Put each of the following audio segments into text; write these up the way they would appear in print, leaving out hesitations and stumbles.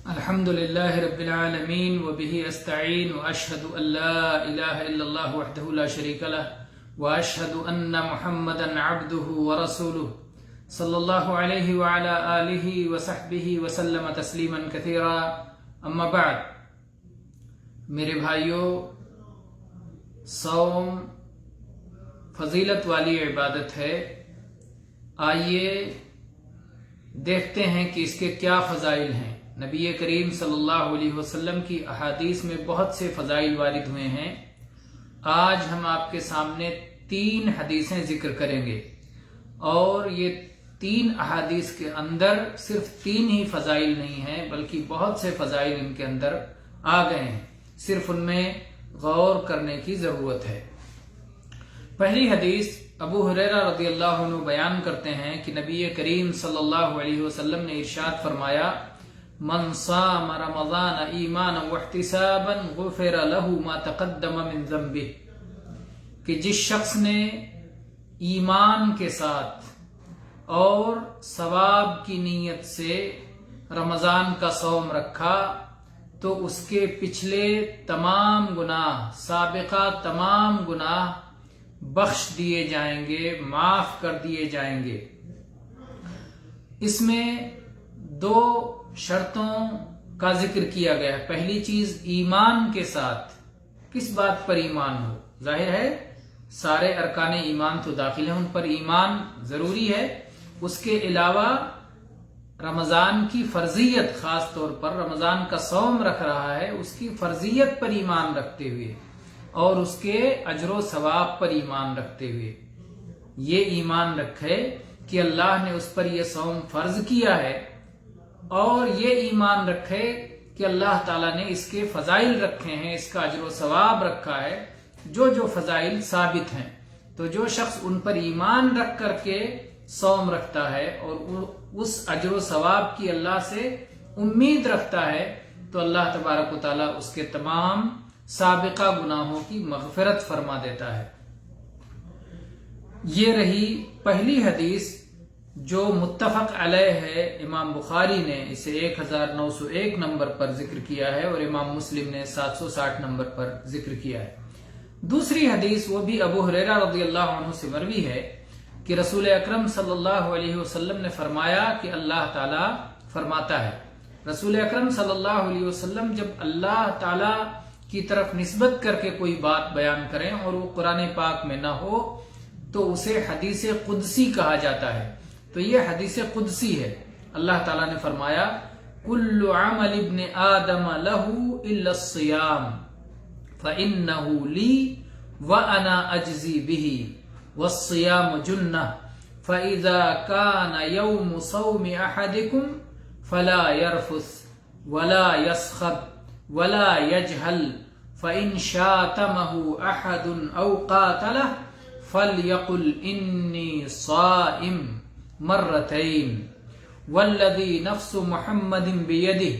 الحمد لله رب العالمين وبه أستعين وأشهد أن لا إله إلا الله وحده لا شريك له وأشهد أن محمدا عبده ورسوله صلى الله عليه وعلى آله وصحبه وسلم تسليما كثيرا أما بعد میرے بھائیوں، صوم فضیلت والی عبادت ہے۔ آئیے دیکھتے ہیں کہ اس کے کیا فضائل ہیں۔ نبی کریم صلی اللہ علیہ وسلم کی احادیث میں بہت سے فضائل وارد ہوئے ہیں۔ آج ہم آپ کے سامنے 3 حدیثیں ذکر کریں گے، اور یہ 3 احادیث کے اندر صرف 3 ہی فضائل نہیں ہیں، بلکہ بہت سے فضائل ان کے اندر آ گئے ہیں، صرف ان میں غور کرنے کی ضرورت ہے۔ پہلی حدیث ابو ہریرہ رضی اللہ عنہ بیان کرتے ہیں کہ نبی کریم صلی اللہ علیہ وسلم نے ارشاد فرمایا، من صام رمضان ایمانا واحتسابا غفر له ما تقدم من ذنبه، کہ جس شخص نے ایمان کے ساتھ اور ثواب کی نیت سے رمضان کا صوم رکھا تو اس کے پچھلے تمام گناہ، سابقہ تمام گناہ بخش دیے جائیں گے، معاف کر دیے جائیں گے۔ اس میں 2 شرطوں کا ذکر کیا گیا ہے۔ پہلی چیز ایمان کے ساتھ، کس بات پر ایمان ہو؟ ظاہر ہے سارے ارکان ایمان تو داخل ہیں، ان پر ایمان ضروری ہے۔ اس کے علاوہ رمضان کی فرضیت، خاص طور پر رمضان کا صوم رکھ رہا ہے، اس کی فرضیت پر ایمان رکھتے ہوئے اور اس کے اجر و ثواب پر ایمان رکھتے ہوئے یہ ایمان رکھے کہ اللہ نے اس پر یہ صوم فرض کیا ہے، اور یہ ایمان رکھے کہ اللہ تعالیٰ نے اس کے فضائل رکھے ہیں، اس کا اجر و ثواب رکھا ہے، جو فضائل ثابت ہیں۔ تو جو شخص ان پر ایمان رکھ کر کے صوم رکھتا ہے اور اس اجر و ثواب کی اللہ سے امید رکھتا ہے، تو اللہ تبارک و تعالیٰ اس کے تمام سابقہ گناہوں کی مغفرت فرما دیتا ہے۔ یہ رہی پہلی حدیث جو متفق علیہ ہے۔ امام بخاری نے اسے 1901 نمبر پر ذکر کیا ہے اور امام مسلم نے 760 نمبر پر ذکر کیا ہے۔ دوسری حدیث وہ بھی ابو ہریرہ رضی اللہ عنہ سے مروی ہے کہ رسول اکرم صلی اللہ علیہ وسلم نے فرمایا کہ اللہ تعالیٰ فرماتا ہے، رسول اکرم صلی اللہ علیہ وسلم جب اللہ تعالیٰ کی طرف نسبت کر کے کوئی بات بیان کریں اور وہ قرآن پاک میں نہ ہو تو اسے حدیث قدسی کہا جاتا ہے۔ تو یہ حدیث قدسی ہے۔ اللہ تعالیٰ نے فرمایا، کل عمل ابن آدم له الا الصیام فإنه لی وأنا اجزی به والصیام جنہ فإذا كان يوم صوم أحدكم فلا يرفث ولا يسخب ولا يجهل فإن شاتمه أحد أو قاتله فليقل إني صائم مرتين والذي نفس محمد بيده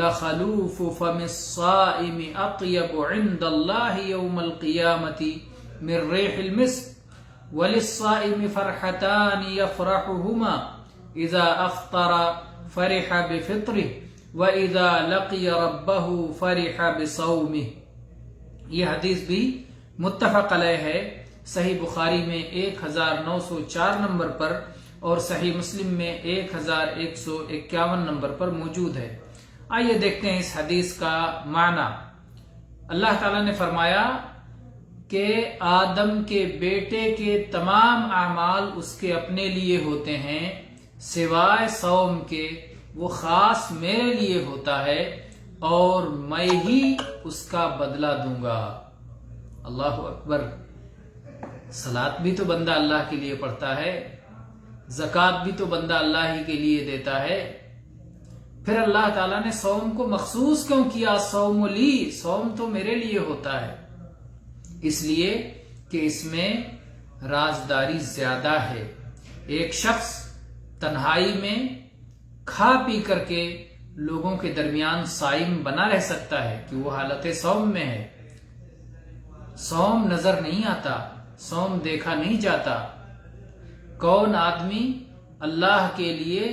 لخلوف فم الصائم أطيب عند الله يوم القيامة من ريح المسك وللصائم فرحتان يفرحهما إذا أفطر فرح بفطره وَإِذَا لَقِيَ رَبَّهُ فَرِحَ بِصَوْمِهِ۔ یہ حدیث بھی متفق علیہ ہے، صحیح بخاری میں 1904 نمبر پر اور صحیح مسلم میں 1151 نمبر پر موجود ہے۔ آئیے دیکھتے ہیں اس حدیث کا معنی۔ اللہ تعالیٰ نے فرمایا کہ آدم کے بیٹے کے تمام اعمال اس کے اپنے لیے ہوتے ہیں سوائے صوم کے، وہ خاص میرے لیے ہوتا ہے اور میں ہی اس کا بدلہ دوں گا۔ اللہ اکبر۔ صلاۃ بھی تو بندہ اللہ کے لیے پڑھتا ہے، زکوٰۃ بھی تو بندہ اللہ ہی کے لیے دیتا ہے، پھر اللہ تعالیٰ نے صوم کو مخصوص کیوں کیا؟ صوم لی، صوم تو میرے لیے ہوتا ہے، اس لیے کہ اس میں رازداری زیادہ ہے۔ ایک شخص تنہائی میں کھا پی کر کے لوگوں کے درمیان صائم بنا رہ سکتا ہے کہ وہ حالت صوم میں ہے، صوم نظر نہیں آتا، صوم دیکھا نہیں جاتا۔ کون آدمی اللہ کے لیے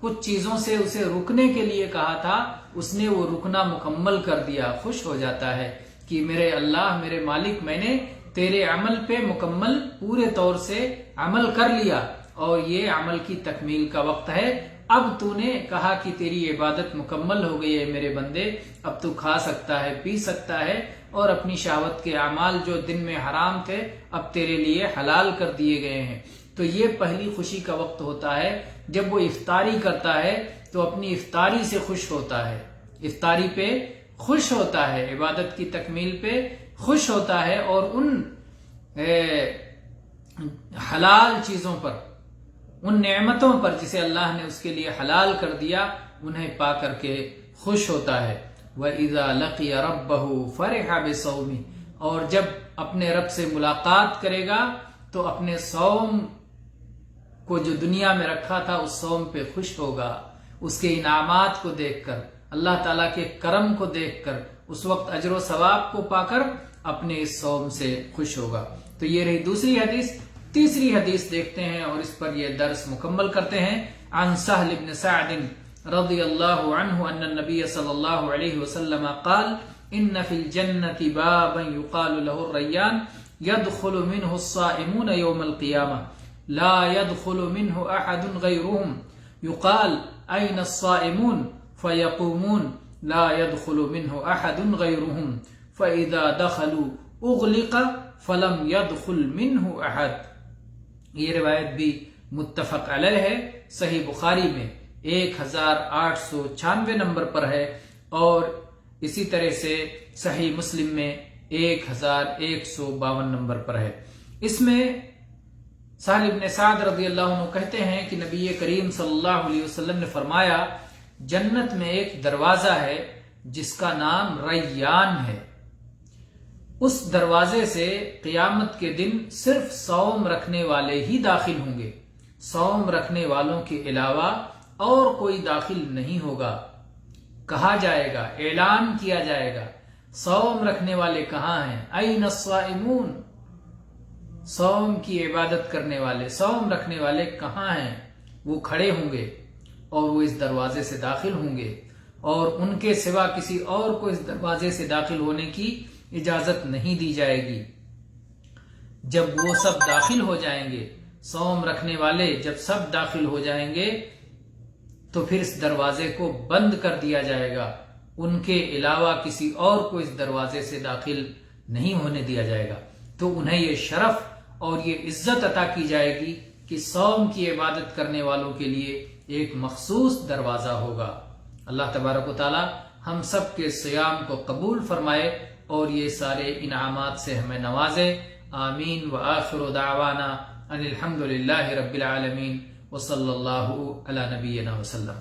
کچھ چیزوں سے اسے رکنے کے لیے کہا تھا، اس نے وہ رکنا مکمل کر دیا، خوش ہو جاتا ہے کہ میرے اللہ، میرے مالک، میں نے تیرے عمل پہ مکمل پورے طور سے عمل کر لیا اور یہ عمل کی تکمیل کا وقت ہے۔ اب تو نے کہا کہ تیری عبادت مکمل ہو گئی ہے میرے بندے، اب تو کھا سکتا ہے، پی سکتا ہے، اور اپنی شہوت کے اعمال جو دن میں حرام تھے اب تیرے لیے حلال کر دیے گئے ہیں۔ تو یہ پہلی خوشی کا وقت ہوتا ہے جب وہ افطاری کرتا ہے تو اپنی افطاری سے خوش ہوتا ہے، افطاری پہ خوش ہوتا ہے، عبادت کی تکمیل پہ خوش ہوتا ہے، اور ان حلال چیزوں پر، ان نعمتوں پر جسے اللہ نے اس کے لیے حلال کر دیا، انہیں پا کر کے خوش ہوتا ہے۔ وَإِذَا لَقِيَ رَبَّهُ فَرِحَ بِصَوْمِهِ، اور جب اپنے رب سے ملاقات کرے گا تو اپنے صوم کو جو دنیا میں رکھا تھا اس صوم پہ خوش ہوگا، اس کے انعامات کو دیکھ کر، اللہ تعالیٰ کے کرم کو دیکھ کر، اس وقت اجر و ثواب کو پا کر اپنے اس صوم سے خوش ہوگا۔ تو یہ رہی دوسری حدیث۔ تیسری حدیث دیکھتے ہیں اور اس پر یہ درس مکمل کرتے ہیں۔ عن سہل بن سعد رضی اللہ عنہ ان النبی صلی اللہ علیہ وسلم قال ان فی الجنة بابا يقال له الریان يدخل منه الصائمون يوم القيامة لا يدخل منه احد غيرهم يقال اين الصائمون فيقومون لا يدخل منه احد غيرهم فاذا دخلوا اغلق فلم يدخل منه احد۔ یہ روایت بھی متفق علیہ ہے، صحیح بخاری میں 1896 نمبر پر ہے، اور اسی طرح سے صحیح مسلم میں 1152 نمبر پر ہے۔ اس میں سہل بن سعد رضی اللہ عنہ کہتے ہیں کہ نبی کریم صلی اللہ علیہ وسلم نے فرمایا، جنت میں ایک دروازہ ہے جس کا نام ریان ہے، اس دروازے سے قیامت کے دن صرف صوم رکھنے والے ہی داخل ہوں گے، صوم رکھنے والوں کے علاوہ اور کوئی داخل نہیں ہوگا۔ کہا جائے گا، اعلان کیا جائے گا، صوم رکھنے والے کہاں ہیں؟ این الصائمون، صوم کی عبادت کرنے والے، صوم رکھنے والے کہاں ہیں؟ وہ کھڑے ہوں گے اور وہ اس دروازے سے داخل ہوں گے، اور ان کے سوا کسی اور کو اس دروازے سے داخل ہونے کی اجازت نہیں دی جائے گی۔ جب وہ سب داخل ہو جائیں گے، صوم رکھنے والے جب سب داخل ہو جائیں گے تو پھر اس دروازے کو بند کر دیا جائے گا، ان کے علاوہ کسی اور کو اس دروازے سے داخل نہیں ہونے دیا جائے گا۔ تو انہیں یہ شرف اور یہ عزت عطا کی جائے گی کہ صوم کی عبادت کرنے والوں کے لیے ایک مخصوص دروازہ ہوگا۔ اللہ تبارک و تعالی ہم سب کے صیام کو قبول فرمائے اور یہ سارے انعامات سے ہمیں نوازے۔ آمین۔ وآخر دعوانا ان الحمد للہ رب العالمین وصلی اللہ علی نبینا وسلم۔